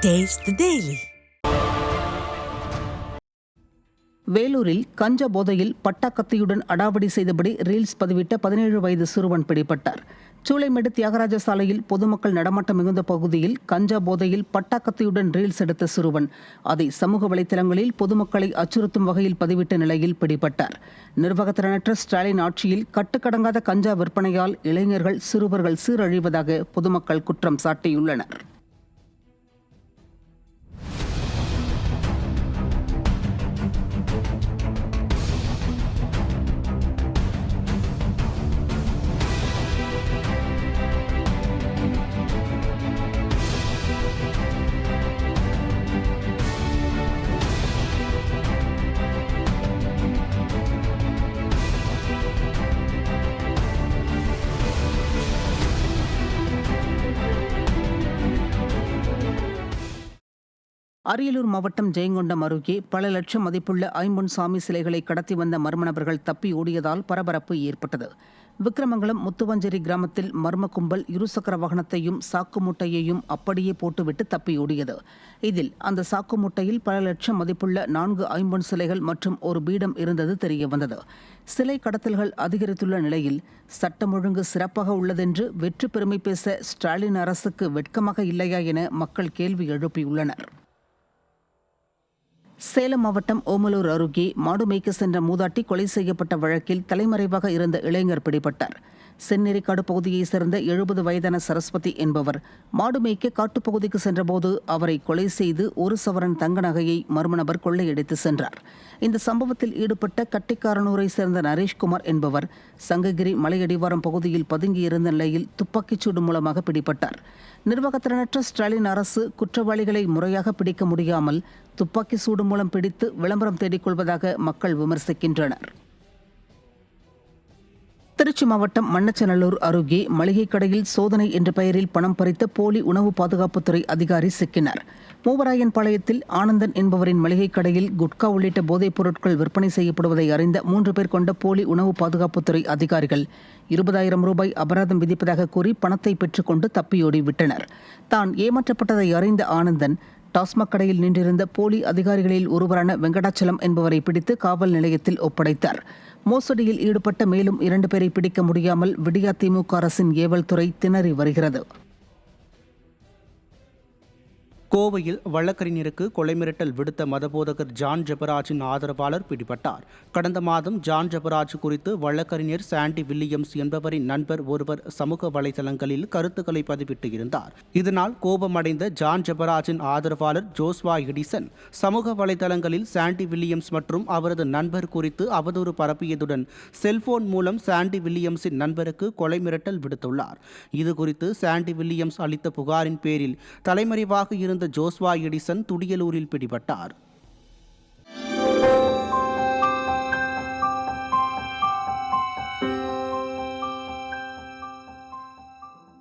Taste the Daily. வேலூரில் கஞ்சா போதையில் பட்டாக்கத்தியுடன் அடாவடி செய்தபடி reels பதிவிட்ட 17 வயது சிறுவன் பிடிபட்டார். சூளைமேடு தியாகராஜ சாலையில் பொதுமக்கள் நடமாட்டம் மிகுந்த பகுதியில் கஞ்சா போதையில் பட்டாக்கத்தியுடன் ரீல்ஸ் எடுத்த சிறுவன் அதை சமூக வலைதளங்களில் பொதுமக்களை அச்சுறுத்தும் வகையில் பதிவிட்ட நிலையில் பிடிபட்டார். நிர்வாகத்திறனற்ற ஸ்டாலின் ஆட்சியில் கட்டுக்கடங்காத கஞ்சா விற்பனையால் இளைஞர்கள் சிறுவர்கள் சீரழிவதாக பொதுமக்கள் குற்றம் சாட்டியுள்ளனர். அரியலூர் மாவட்டம் ஜெயங்கொண்டம் அருகே பல லட்சம் மதிப்புள்ள ஐம்பொன் சாமி சிலைகளை கடத்தி வந்த மர்ம நபர்கள் தப்பி ஓடியதால் பரபரப்பு ஏற்பட்டது. விக்கிரமங்கலம் முத்துவஞ்சேரி கிராமத்தில் மர்ம கும்பல் இருசக்கர வாகனத்தையும் சாக்கு மூட்டையையும் அப்படியே போட்டுவிட்டு தப்பி ஓடியது. இதில் அந்த சாக்கு மூட்டையில் பல லட்சம் மதிப்புள்ள 4 ஐம்பொன் சிலைகள் மற்றும் ஒரு பீடம் இருந்தது தெரியவந்தது. சிலை கடத்தல்கள் அதிகரித்துள்ள நிலையில் சட்டம் ஒழுங்கு சிறப்பாக உள்ளதென்று வெற்றி பெருமை பேச ஸ்டாலின் அரசுக்கு வெட்கமாக இல்லையா என மக்கள் கேள்வி எழுப்பியுள்ளனர். சேலம் மாவட்டம் ஓமலூர் அருகே மாடு மேய்க்க சென்ற மூதாட்டி கொலை செய்யப்பட்ட வழக்கில் தலைமறைவாக இருந்த இளைஞர் பிடிபட்டார். செந்நெறிக்காடு பகுதியைச் சேர்ந்த 70 வயதான சரஸ்வதி என்பவர் மாடு மேய்க்க காட்டுப்பகுதிக்கு சென்றபோது அவரை கொலை செய்து 1 சவரன் தங்க நகையை மர்ம நபர் கொள்ளையடித்து சென்றார். இந்த சம்பவத்தில் ஈடுபட்ட கட்டிக்காரனூரை சேர்ந்த நரேஷ்குமார் என்பவர் சங்ககிரி மலையடிவாரம் பகுதியில் பதுங்கியிருந்த நிலையில் துப்பாக்கிச்சூடு மூலமாக பிடிபட்டார். நிர்வாகத்திறனற்ற ஸ்டாலின் அரசு குற்றவாளிகளை முறையாக பிடிக்க முடியாமல் துப்பாக்கி சூடு மூலம் பிடித்து விளம்பரம் தேடிக்கொள்வதாக மக்கள் விமர்சிக்கின்றனர். திருச்சி மாவட்டம் மண்ணச்சநல்லூர் அருகே மளிகை கடையில் சோதனை என்ற பெயரில் பணம் பறித்த போலி உணவு பாதுகாப்புத்துறை அதிகாரி சிக்கினார். மூவராயன்பாளையத்தில் ஆனந்தன் என்பவரின் மளிகை கடையில் குட்கா உள்ளிட்ட போதைப் பொருட்கள் விற்பனை செய்யப்படுவதை அறிந்த 3 பேர் கொண்ட போலி உணவு பாதுகாப்புத்துறை அதிகாரிகள் 20,000 ரூபாய் அபராதம் விதிப்பதாக கூறி பணத்தை பெற்றுக்கொண்டு தப்பியோடிவிட்டனர். தான் ஏமாற்றப்பட்டதை அறிந்த ஆனந்தன் டாஸ்மாக் கடையில் நின்றிருந்த போலி அதிகாரிகளில் ஒருவரான வெங்கடாச்சலம் என்பவரை பிடித்து காவல் நிலையத்தில் ஒப்படைத்தார். மோசடியில் ஈடுபட்ட மேலும் 2 பேரை பிடிக்க முடியாமல் விடியா திமுக அரசின் ஏவல் துறை திணறி வருகிறது. கோவையில் வழக்கறிஞருக்கு கொலை மிரட்டல் விடுத்த மதபோதகர் ஜான் ஜெபராஜின் ஆதரவாளர் பிடிபட்டார். கடந்த மாதம் ஜான் ஜெபராஜ் குறித்து வழக்கறிஞர் சாண்டி வில்லியம்ஸ் என்பவரின் நண்பர் ஒருவர் சமூக வலைதளங்களில் கருத்துக்களை பதிவிட்டு இருந்தார். இதனால் கோபமடைந்த ஜான் ஜெபராஜின் ஆதரவாளர் ஜோஸ்வா எடிசன் சமூக வலைதளங்களில் சாண்டி வில்லியம்ஸ் மற்றும் அவரது நண்பர் குறித்து அவதூறு பரப்பியதுடன் செல்போன் மூலம் சாண்டி வில்லியம்ஸின் நண்பருக்கு கொலை மிரட்டல் விடுத்துள்ளார். இதுகுறித்து சாண்டி வில்லியம்ஸ் அளித்த புகாரின் பேரில் தலைமறைவாக இருந்த ஜோஸ்வா எடிசன் துடியலூரில் பிடிபட்டார்.